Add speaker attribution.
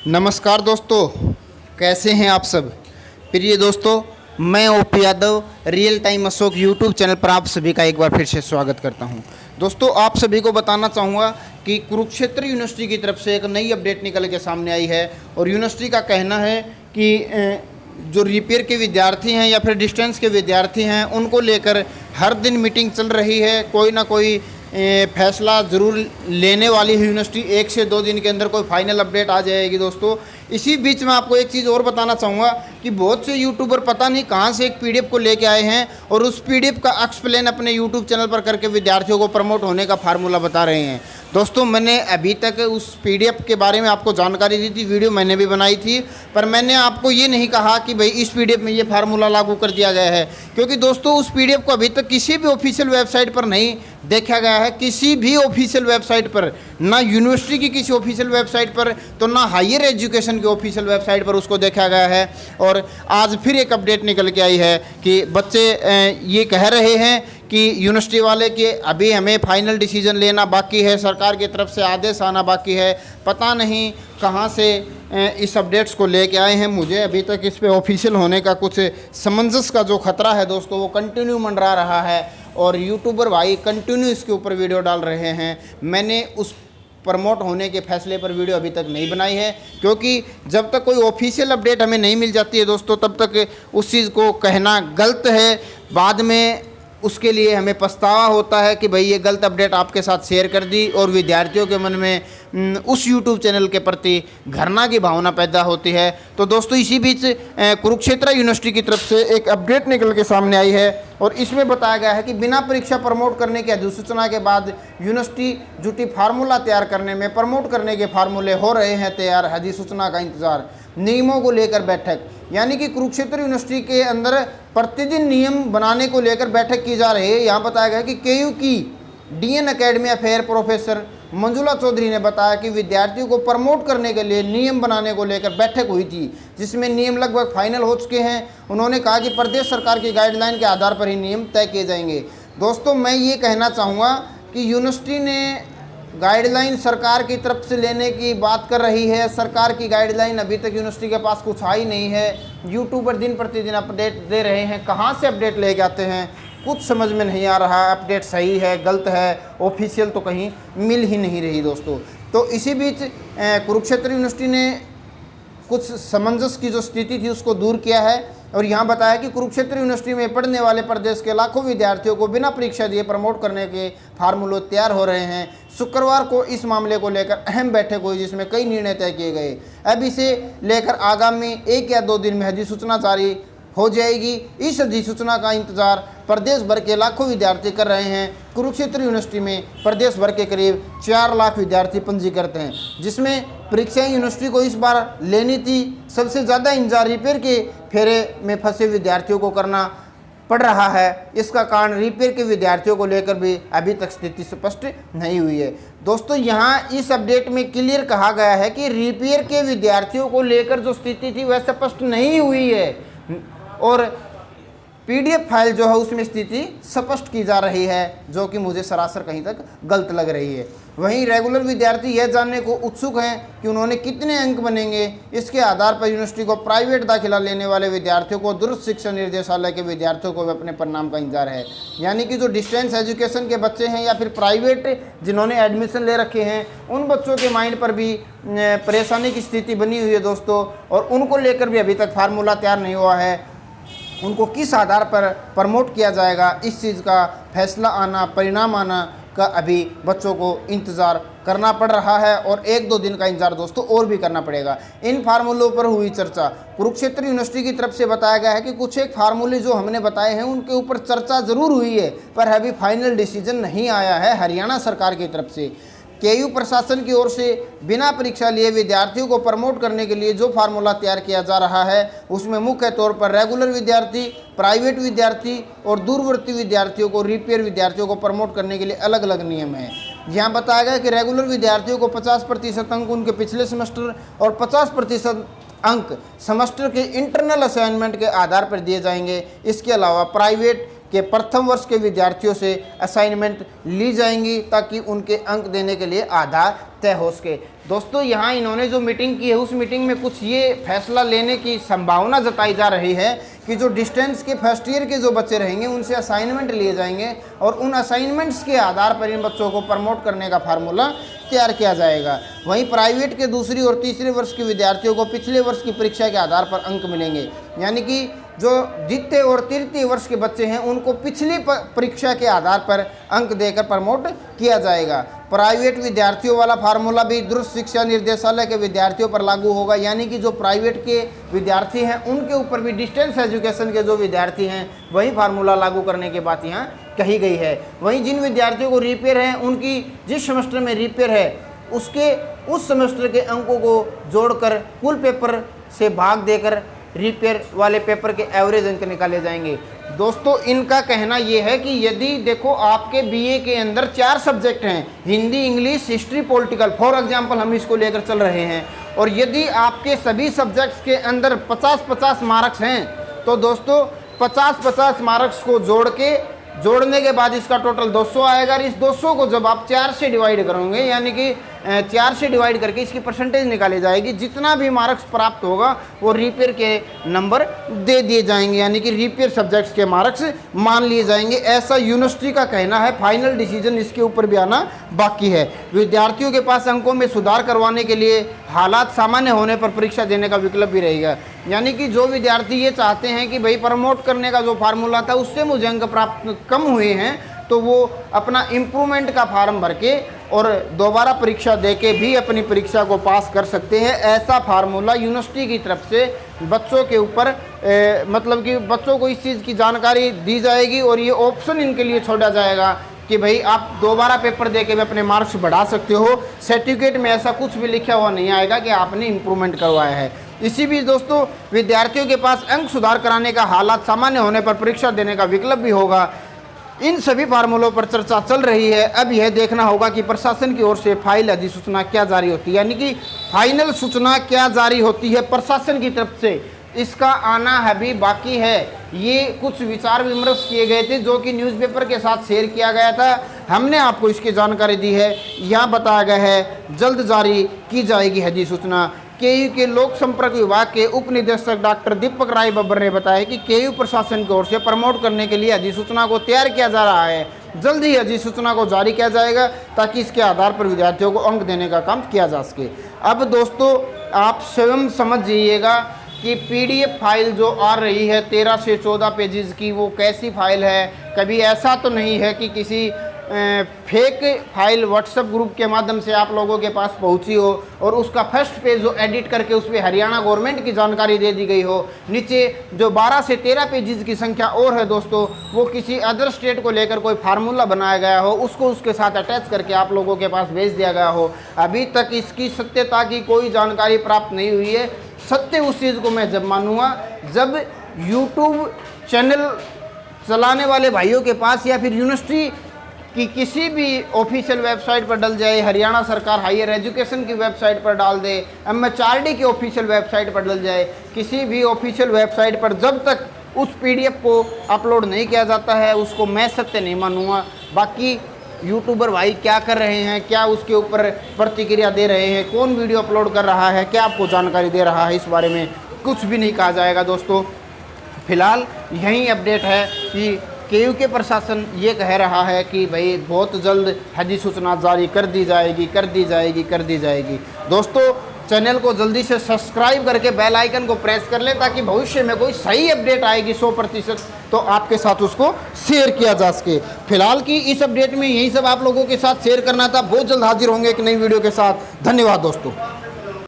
Speaker 1: नमस्कार दोस्तों, कैसे हैं आप सब। प्रिय दोस्तों, मैं OP Yadav real time Ashok YouTube channel पर आप सभी का एक बार फिर से स्वागत करता हूं। दोस्तों, आप सभी को बताना चाहूँगा कि कुरुक्षेत्र यूनिवर्सिटी की तरफ से एक नई अपडेट निकल के सामने आई है और यूनिवर्सिटी का कहना है कि जो रिपेयर के विद्यार्थी हैं या फिर डिस्टेंस के विद्यार्थी हैं उनको लेकर हर दिन मीटिंग चल रही है। कोई ना कोई फैसला ज़रूर लेने वाली है यूनिवर्सिटी। 1 से 2 दिन के अंदर कोई फाइनल अपडेट आ जाएगी। दोस्तों, इसी बीच में आपको एक चीज़ और बताना चाहूँगा कि बहुत से यूट्यूबर पता नहीं कहाँ से एक पीडीएफ को लेके आए हैं और उस पीडीएफ का एक्सप्लेन अपने यूट्यूब चैनल पर करके विद्यार्थियों को प्रमोट होने का फार्मूला बता रहे हैं। दोस्तों, मैंने अभी तक उस पीडीएफ के बारे में आपको जानकारी दी थी, वीडियो मैंने भी बनाई थी, पर मैंने आपको ये नहीं कहा कि भाई इस पीडीएफ में ये फार्मूला लागू कर दिया गया है, क्योंकि दोस्तों उस पीडीएफ को अभी तक किसी भी ऑफिशियल वेबसाइट पर नहीं देखा गया है। किसी भी ऑफिशियल वेबसाइट पर, ना यूनिवर्सिटी की किसी ऑफिशियल वेबसाइट पर, तो ना हायर एजुकेशन की ऑफिशियल वेबसाइट पर उसको देखा गया है। और आज फिर एक अपडेट निकल के आई है कि बच्चे ये कह रहे हैं कि यूनिवर्सिटी वाले कि अभी हमें फाइनल डिसीजन लेना बाकी है, सरकार की तरफ से आदेश आना बाकी है। पता नहीं कहाँ से इस अपडेट्स को लेके आए हैं। मुझे अभी तक इस पे ऑफिशियल होने का कुछ समंजस का जो खतरा है दोस्तों, वो कंटिन्यू मंडरा रहा है और यूट्यूबर भाई कंटिन्यू इसके ऊपर वीडियो डाल रहे हैं। मैंने उस प्रमोट होने के फैसले पर वीडियो अभी तक नहीं बनाई है, क्योंकि जब तक कोई ऑफिशियल अपडेट हमें नहीं मिल जाती है दोस्तों, तब तक उस चीज़ को कहना गलत है। बाद में उसके लिए हमें पछतावा होता है कि भाई ये गलत अपडेट आपके साथ शेयर कर दी और विद्यार्थियों के मन में उस यूट्यूब चैनल के प्रति घृणा की भावना पैदा होती है। तो दोस्तों, इसी बीच कुरुक्षेत्र यूनिवर्सिटी की तरफ से एक अपडेट निकल के सामने आई है और इसमें बताया गया है कि बिना परीक्षा प्रमोट करने की अधिसूचना के बाद यूनिवर्सिटी जुटी फार्मूला तैयार करने में। प्रमोट करने के फार्मूले हो रहे हैं तैयार, अधिसूचना का इंतजार। नियमों को लेकर बैठक, यानी कि कुरुक्षेत्र यूनिवर्सिटी के अंदर प्रतिदिन नियम बनाने को लेकर बैठक की जा रही है। यहाँ बताया गया कि केयू की DN academy affair professor Manjula Chaudhary ने बताया कि विद्यार्थियों को प्रमोट करने के लिए नियम बनाने को लेकर बैठक हुई थी, जिसमें नियम लगभग फाइनल हो चुके हैं। उन्होंने कहा कि प्रदेश सरकार की गाइडलाइन के आधार पर ही नियम तय किए जाएंगे। दोस्तों, मैं ये कहना चाहूँगा कि यूनिवर्सिटी ने गाइडलाइन सरकार की तरफ से लेने की बात कर रही है। सरकार की गाइडलाइन अभी तक यूनिवर्सिटी के पास कुछ आई नहीं है। यूट्यूबर दिन प्रतिदिन अपडेट दे रहे हैं, कहाँ से अपडेट लेके आते हैं कुछ समझ में नहीं आ रहा। अपडेट सही है गलत है, ऑफिशियल तो कहीं मिल ही नहीं रही दोस्तों। तो इसी बीच कुरुक्षेत्र यूनिवर्सिटी ने कुछ समंजस की जो स्थिति थी उसको दूर किया है और यहाँ बताया कि कुरुक्षेत्र यूनिवर्सिटी में पढ़ने वाले प्रदेश के लाखों विद्यार्थियों को बिना परीक्षा दिए प्रमोट करने के फार्मूले तैयार हो रहे हैं। शुक्रवार को इस मामले को लेकर अहम बैठक हुई, जिसमें कई निर्णय तय किए गए। अब इसे लेकर आगामी 1 या 2 दिन में अधिसूचना जारी हो जाएगी। इस अधिसूचना का इंतजार प्रदेश भर के लाखों विद्यार्थी कर रहे हैं। कुरुक्षेत्र यूनिवर्सिटी में प्रदेश भर के करीब 4 लाख विद्यार्थी पंजीकृत हैं, जिसमें परीक्षाएं यूनिवर्सिटी को इस बार लेनी थी। सबसे ज़्यादा इंतजार रिपेयर के फेरे में फंसे विद्यार्थियों को करना पड़ रहा है। इसका कारण रिपेयर के विद्यार्थियों को लेकर भी अभी तक स्थिति स्पष्ट नहीं हुई है। दोस्तों, यहाँ इस अपडेट में क्लियर कहा गया है कि रिपेयर के विद्यार्थियों को लेकर जो स्थिति थी वह स्पष्ट नहीं हुई है और पीडीएफ फाइल जो है उसमें स्थिति स्पष्ट की जा रही है, जो कि मुझे सरासर कहीं तक गलत लग रही है। वहीं रेगुलर विद्यार्थी यह जानने को उत्सुक हैं कि उन्होंने कितने अंक बनेंगे। इसके आधार पर यूनिवर्सिटी को प्राइवेट दाखिला लेने वाले विद्यार्थियों को दूरस्थ शिक्षा निर्देशालय के विद्यार्थियों को अपने परिणाम का इंतजार है। यानी कि जो डिस्टेंस एजुकेशन के बच्चे हैं या फिर प्राइवेट जिन्होंने एडमिशन ले रखे हैं, उन बच्चों के माइंड पर भी परेशानी की स्थिति बनी हुई है दोस्तों, और उनको लेकर भी अभी तक फार्मूला तैयार नहीं हुआ है। उनको किस आधार पर प्रमोट किया जाएगा, इस चीज़ का फैसला आना, परिणाम आना का अभी बच्चों को इंतज़ार करना पड़ रहा है और 1-2 दिन का इंतजार दोस्तों और भी करना पड़ेगा। इन फार्मूलों पर हुई चर्चा। कुरुक्षेत्र यूनिवर्सिटी की तरफ से बताया गया है कि कुछ एक फार्मूले जो हमने बताए हैं उनके ऊपर चर्चा ज़रूर हुई है, पर अभी फाइनल डिसीजन नहीं आया है हरियाणा सरकार की तरफ से। केयू प्रशासन की ओर से बिना परीक्षा लिए विद्यार्थियों को प्रमोट करने के लिए जो फार्मूला तैयार किया जा रहा है उसमें मुख्य तौर पर रेगुलर विद्यार्थी, प्राइवेट विद्यार्थी और दूरवर्ती विद्यार्थियों को, रिपेयर विद्यार्थियों को प्रमोट करने के लिए अलग अलग नियम हैं। यहाँ बताया गया कि रेगुलर विद्यार्थियों को 50% अंक उनके पिछले सेमेस्टर और 50% अंक सेमेस्टर के इंटरनल असाइनमेंट के आधार पर दिए जाएंगे। इसके अलावा प्राइवेट कि प्रथम वर्ष के विद्यार्थियों से असाइनमेंट ली जाएंगी ताकि उनके अंक देने के लिए आधार तय हो सके। दोस्तों यहाँ इन्होंने जो मीटिंग की है उस मीटिंग में कुछ ये फैसला लेने की संभावना जताई जा रही है कि जो डिस्टेंस के फर्स्ट ईयर के जो बच्चे रहेंगे उनसे असाइनमेंट लिए जाएंगे और उन असाइनमेंट्स के आधार पर इन बच्चों को प्रमोट करने का फार्मूला तैयार किया जाएगा। वहीं प्राइवेट के दूसरी और तीसरे वर्ष के विद्यार्थियों को पिछले वर्ष की परीक्षा के आधार पर अंक मिलेंगे, यानी कि जो द्वितीय और तृतीय वर्ष के बच्चे हैं उनको पिछली परीक्षा के आधार पर अंक देकर प्रमोट किया जाएगा। प्राइवेट विद्यार्थियों वाला फार्मूला भी दूर शिक्षा निर्देशालय के विद्यार्थियों पर लागू होगा, यानी कि जो प्राइवेट के विद्यार्थी हैं उनके ऊपर भी डिस्टेंस एजुकेशन के जो विद्यार्थी हैं वही फार्मूला लागू करने की बात यहाँ कही गई है। वहीं जिन विद्यार्थियों को रिपेयर है उनकी जिस सेमेस्टर में रिपेयर है उसके उस सेमेस्टर के अंकों को जोड़कर कुल पेपर से भाग देकर रिपेयर वाले पेपर के एवरेज अंक निकाले जाएंगे। दोस्तों इनका कहना यह है कि यदि देखो आपके बीए के अंदर 4 सब्जेक्ट हैं, Hindi, English, history, political, for example हम इसको लेकर चल रहे हैं, और यदि आपके सभी सब्जेक्ट्स के अंदर 50-50 मार्क्स हैं तो दोस्तों 50-50 मार्क्स को जोड़ने के बाद इसका टोटल 200 आएगा। और इस 200 को जब आप 4 से डिवाइड करोगे, यानी कि 4 से डिवाइड करके इसकी परसेंटेज निकाली जाएगी, जितना भी मार्क्स प्राप्त होगा वो रिपेयर के नंबर दे दिए जाएंगे, यानी कि रिपेयर सब्जेक्ट्स के मार्क्स मान लिए जाएंगे। ऐसा यूनिवर्सिटी का कहना है। फाइनल डिसीजन इसके ऊपर भी आना बाकी है। विद्यार्थियों के पास अंकों में सुधार करवाने के लिए हालात सामान्य होने पर परीक्षा देने का विकल्प भी रहेगा, यानी कि जो विद्यार्थी ये चाहते हैं कि भाई प्रमोट करने का जो फार्मूला था उससे मुझे अंक प्राप्त कम हुए हैं तो वो अपना इम्प्रूवमेंट का फार्म भर के और दोबारा परीक्षा देके भी अपनी परीक्षा को पास कर सकते हैं। ऐसा फार्मूला यूनिवर्सिटी की तरफ से बच्चों के ऊपर मतलब कि बच्चों को इस चीज़ की जानकारी दी जाएगी और ये ऑप्शन इनके लिए छोड़ा जाएगा कि भाई आप दोबारा पेपर देके भी अपने मार्क्स बढ़ा सकते हो। सर्टिफिकेट में ऐसा कुछ भी लिखा हुआ नहीं आएगा कि आपने इम्प्रूवमेंट करवाया है। इसी बीच दोस्तों विद्यार्थियों के पास अंक सुधार कराने का हालात सामान्य होने पर परीक्षा देने का विकल्प भी होगा। इन सभी फार्मूलों पर चर्चा चल रही है। अब यह देखना होगा कि प्रशासन की ओर से फाइनल अधिसूचना क्या जारी होती है, यानी कि फाइनल सूचना क्या जारी होती है प्रशासन की तरफ से, इसका आना अभी बाकी है। ये कुछ विचार विमर्श किए गए थे जो कि न्यूज़पेपर के साथ शेयर किया गया था, हमने आपको इसकी जानकारी दी है। यहाँ बताया गया है जल्द जारी की जाएगी अधिसूचना। केयू के लोक संपर्क विभाग के उप निदेशक डॉक्टर दीपक राय बब्बर ने बताया कि केयू प्रशासन की ओर से प्रमोट करने के लिए अधिसूचना को तैयार किया जा रहा है। जल्द ही अधिसूचना को जारी किया जाएगा ताकि इसके आधार पर विद्यार्थियों को अंक देने का काम किया जा सके। अब दोस्तों आप स्वयं समझ जाइएगा कि पीडीएफ फाइल जो आ रही है 13 से 14 पेजेस की, वो कैसी फाइल है। कभी ऐसा तो नहीं है कि किसी फेक फाइल व्हाट्सएप ग्रुप के माध्यम से आप लोगों के पास पहुंची हो और उसका फर्स्ट पेज जो एडिट करके उस पर हरियाणा गवर्नमेंट की जानकारी दे दी गई हो, नीचे जो 12 से 13 पेजेस की संख्या और है दोस्तों, वो किसी अदर स्टेट को लेकर कोई फार्मूला बनाया गया हो, उसको उसके साथ अटैच करके आप लोगों के पास भेज दिया गया हो। अभी तक इसकी सत्यता की कोई जानकारी प्राप्त नहीं हुई है। सत्य उस चीज़ को मैं जब मानूंगा जब यूट्यूब चैनल चलाने वाले भाइयों के पास या फिर यूनिवर्सिटी कि किसी भी ऑफिशियल वेबसाइट पर डल जाए, हरियाणा सरकार हायर एजुकेशन की वेबसाइट पर डाल दे, MHRD की ऑफिशियल वेबसाइट पर डल जाए, किसी भी ऑफिशियल वेबसाइट पर जब तक उस PDF को अपलोड नहीं किया जाता है उसको मैं सत्य नहीं मानूंगा। बाकी यूट्यूबर भाई क्या कर रहे हैं, क्या उसके ऊपर प्रतिक्रिया दे रहे हैं, कौन वीडियो अपलोड कर रहा है, क्या आपको जानकारी दे रहा है, इस बारे में कुछ भी नहीं कहा जाएगा दोस्तों। फिलहाल यही अपडेट है कि केयू के प्रशासन ये कह रहा है कि भाई बहुत जल्द अधिसूचना जारी कर दी जाएगी। दोस्तों चैनल को जल्दी से सब्सक्राइब करके बेल आइकन को प्रेस कर लें ताकि भविष्य में कोई सही अपडेट आएगी 100% तो आपके साथ उसको शेयर किया जा सके। फिलहाल की इस अपडेट में यही सब आप लोगों के साथ शेयर करना था। बहुत जल्द हाजिर होंगे एक नई वीडियो के साथ। धन्यवाद दोस्तों।